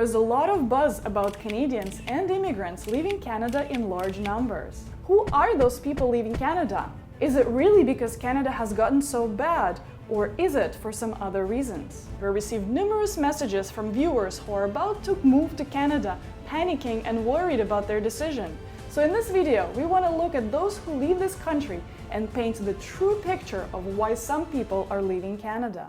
is a lot of buzz about Canadians and immigrants leaving Canada in large numbers. Who are those people leaving Canada? Is it really because Canada has gotten so bad, or is it for some other reasons? We received numerous messages from viewers who are about to move to Canada, panicking and worried about their decision. So in this video, we want to look at those who leave this country and paint the true picture of why some people are leaving Canada.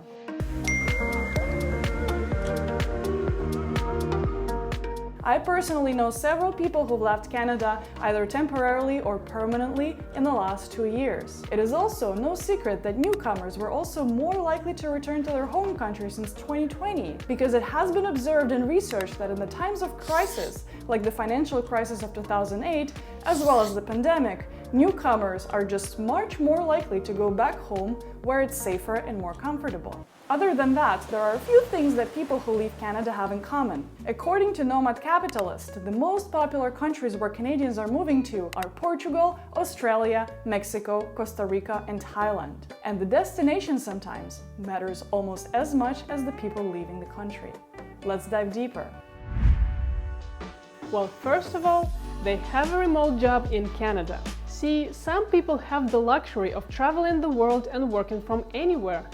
I personally know several people who've left Canada either temporarily or permanently in the last 2 years. It is also no secret that newcomers were also more likely to return to their home country since 2020, because it has been observed and researched that in the times of crisis, like the financial crisis of 2008, as well as the pandemic, newcomers are just much more likely to go back home where it's safer and more comfortable. Other than that, there are a few things that people who leave Canada have in common. According to Nomad Capitalist, the most popular countries where Canadians are moving to are Portugal, Australia, Mexico, Costa Rica, and Thailand. And the destination sometimes matters almost as much as the people leaving the country. Let's dive deeper. Well, first of all, they have a remote job in Canada. See, some people have the luxury of traveling the world and working from anywhere.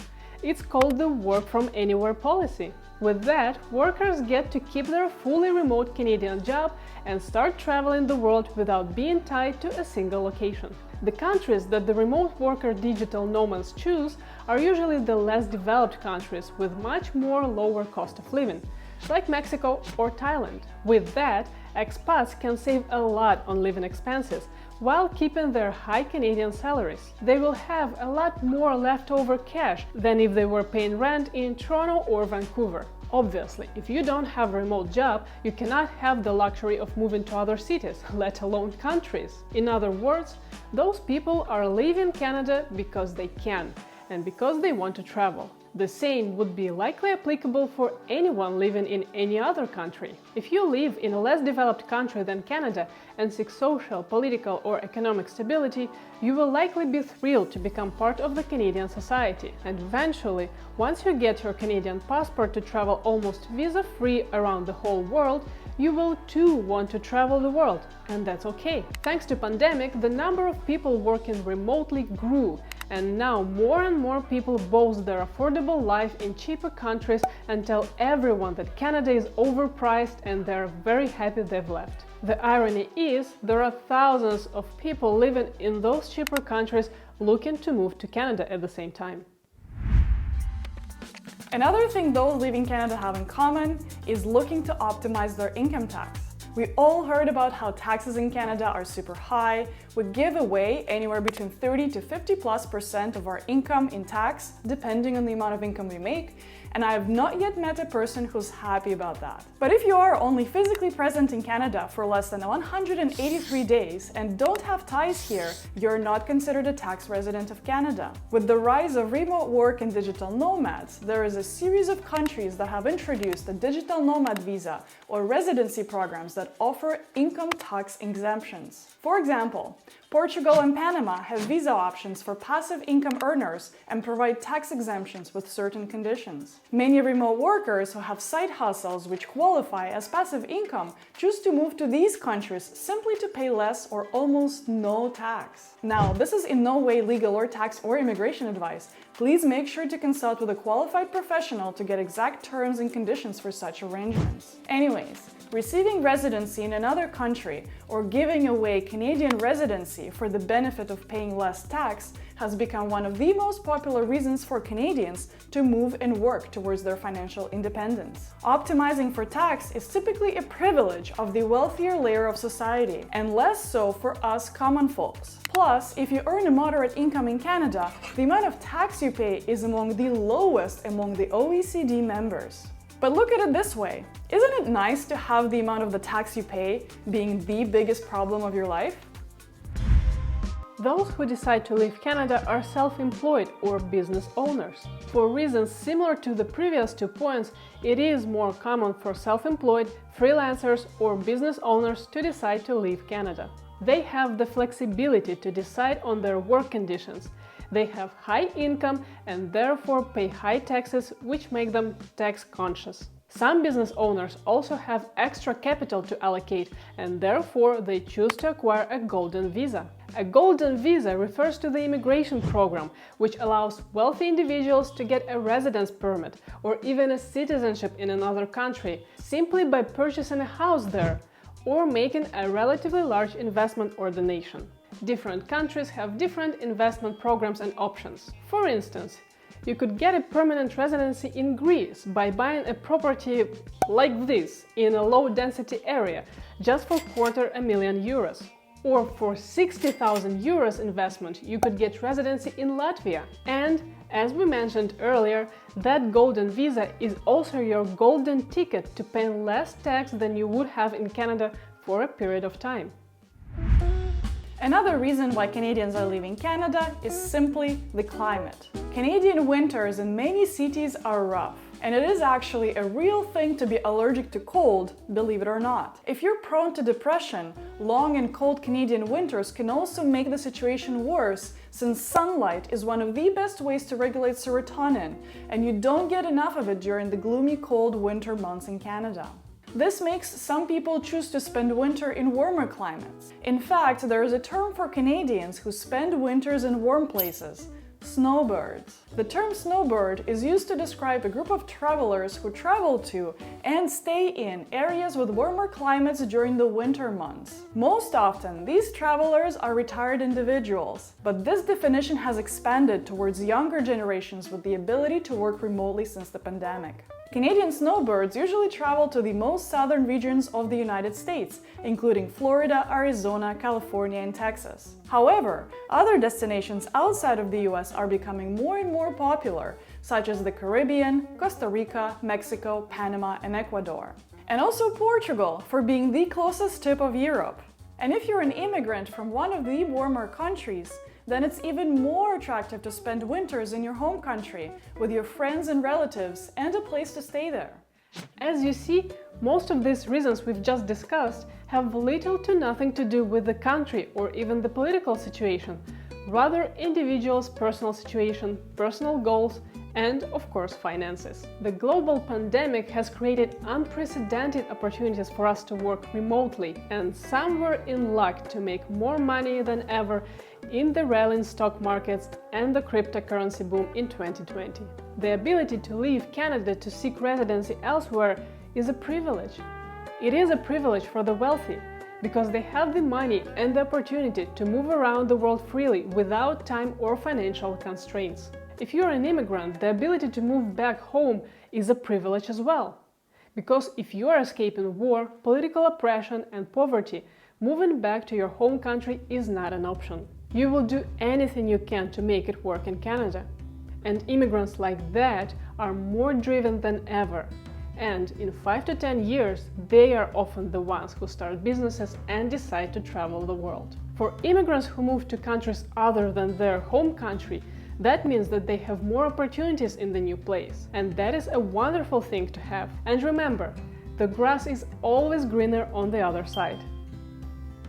It's called the Work From Anywhere policy. With that, workers get to keep their fully remote Canadian job and start traveling the world without being tied to a single location. The countries that the remote worker digital nomads choose are usually the less developed countries with much more lower cost of living, like Mexico or Thailand. With that, expats can save a lot on living expenses while keeping their high Canadian salaries. They will have a lot more leftover cash than if they were paying rent in Toronto or Vancouver. Obviously, if you don't have a remote job, you cannot have the luxury of moving to other cities, let alone countries. In other words, those people are leaving Canada because they can and because they want to travel. The same would be likely applicable for anyone living in any other country. If you live in a less developed country than Canada and seek social, political, or economic stability, you will likely be thrilled to become part of the Canadian society. And eventually, once you get your Canadian passport to travel almost visa-free around the whole world, you will too want to travel the world, and that's okay. Thanks to pandemic, the number of people working remotely grew, and now more and more people boast their affordable life in cheaper countries and tell everyone that Canada is overpriced and they're very happy they've left. The irony is, there are thousands of people living in those cheaper countries looking to move to Canada at the same time. Another thing those leaving Canada have in common is looking to optimize their income tax. We all heard about how taxes in Canada are super high. We give away anywhere between 30 to 50% of our income in tax, depending on the amount of income we make, and I have not yet met a person who's happy about that. But if you are only physically present in Canada for less than 183 days and don't have ties here, you're not considered a tax resident of Canada. With the rise of remote work and digital nomads, there is a series of countries that have introduced a digital nomad visa or residency programs that offer income tax exemptions. For example, Portugal and Panama have visa options for passive income earners and provide tax exemptions with certain conditions. Many remote workers who have side hustles which qualify as passive income choose to move to these countries simply to pay less or almost no tax. Now, this is in no way legal or tax or immigration advice. Please make sure to consult with a qualified professional to get exact terms and conditions for such arrangements. Anyways, receiving residency in another country or giving away Canadian residency for the benefit of paying less tax has become one of the most popular reasons for Canadians to move and work towards their financial independence. Optimizing for tax is typically a privilege of the wealthier layer of society, and less so for us common folks. Plus, if you earn a moderate income in Canada, the amount of tax you pay is among the lowest among the OECD members. But look at it this way, isn't it nice to have the amount of the tax you pay being the biggest problem of your life? Those who decide to leave Canada are self-employed or business owners. For reasons similar to the previous 2 points, it is more common for self-employed, freelancers or business owners to decide to leave Canada. They have the flexibility to decide on their work conditions. They have high income and therefore pay high taxes, which make them tax conscious. Some business owners also have extra capital to allocate, and therefore they choose to acquire a golden visa. A golden visa refers to the immigration program, which allows wealthy individuals to get a residence permit or even a citizenship in another country simply by purchasing a house there or making a relatively large investment or donation. Different countries have different investment programs and options. For instance, you could get a permanent residency in Greece by buying a property like this in a low-density area just for €250,000. Or for €60,000 investment, you could get residency in Latvia. And, as we mentioned earlier, that golden visa is also your golden ticket to pay less tax than you would have in Canada for a period of time. Another reason why Canadians are leaving Canada is simply the climate. Canadian winters in many cities are rough, and it is actually a real thing to be allergic to cold, believe it or not. If you're prone to depression, long and cold Canadian winters can also make the situation worse, since sunlight is one of the best ways to regulate serotonin, and you don't get enough of it during the gloomy cold winter months in Canada. This makes some people choose to spend winter in warmer climates. In fact, there is a term for Canadians who spend winters in warm places: snowbirds. The term snowbird is used to describe a group of travelers who travel to and stay in areas with warmer climates during the winter months. Most often, these travelers are retired individuals, but this definition has expanded towards younger generations with the ability to work remotely since the pandemic. Canadian snowbirds usually travel to the most southern regions of the United States, including Florida, Arizona, California, and Texas. However, other destinations outside of the US are becoming more and more popular, such as the Caribbean, Costa Rica, Mexico, Panama, and Ecuador. And also Portugal, for being the closest tip of Europe. And if you're an immigrant from one of the warmer countries, then it's even more attractive to spend winters in your home country with your friends and relatives and a place to stay there. As you see, most of these reasons we've just discussed have little to nothing to do with the country or even the political situation, rather individuals' personal situation, personal goals, and of course finances. The global pandemic has created unprecedented opportunities for us to work remotely, and some were in luck to make more money than ever in the rallying stock markets and the cryptocurrency boom in 2020. The ability to leave Canada to seek residency elsewhere is a privilege. It is a privilege for the wealthy, because they have the money and the opportunity to move around the world freely without time or financial constraints. If you're an immigrant, the ability to move back home is a privilege as well. Because if you are escaping war, political oppression, and poverty, moving back to your home country is not an option. You will do anything you can to make it work in Canada. And immigrants like that are more driven than ever. And in 5 to 10 years, they are often the ones who start businesses and decide to travel the world. For immigrants who move to countries other than their home country, that means that they have more opportunities in the new place. And that is a wonderful thing to have. And remember, the grass is always greener on the other side.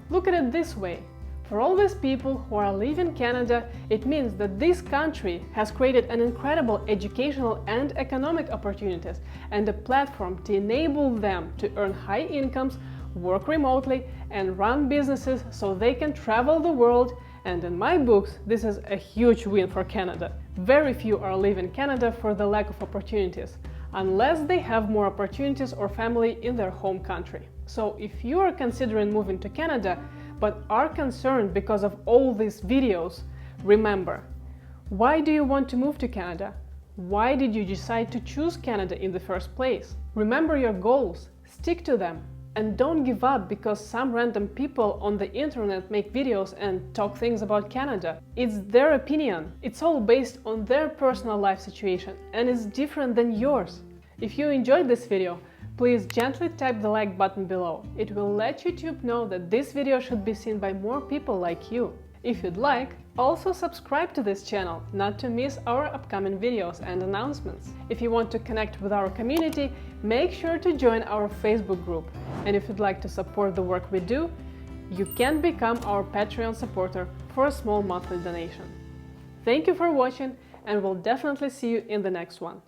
Look at it this way. For all these people who are leaving Canada, it means that this country has created an incredible educational and economic opportunities and a platform to enable them to earn high incomes, work remotely, and run businesses so they can travel the world. And in my books, this is a huge win for Canada. Very few are leaving Canada for the lack of opportunities, unless they have more opportunities or family in their home country. So if you are considering moving to Canada, but are concerned because of all these videos, remember, why do you want to move to Canada? Why did you decide to choose Canada in the first place? Remember your goals, stick to them, and don't give up because some random people on the internet make videos and talk things about Canada. It's their opinion. It's all based on their personal life situation and is different than yours. If you enjoyed this video, please gently tap the like button below. It will let YouTube know that this video should be seen by more people like you. If you'd like, also subscribe to this channel, not to miss our upcoming videos and announcements. If you want to connect with our community, make sure to join our Facebook group. And if you'd like to support the work we do, you can become our Patreon supporter for a small monthly donation. Thank you for watching, and we'll definitely see you in the next one.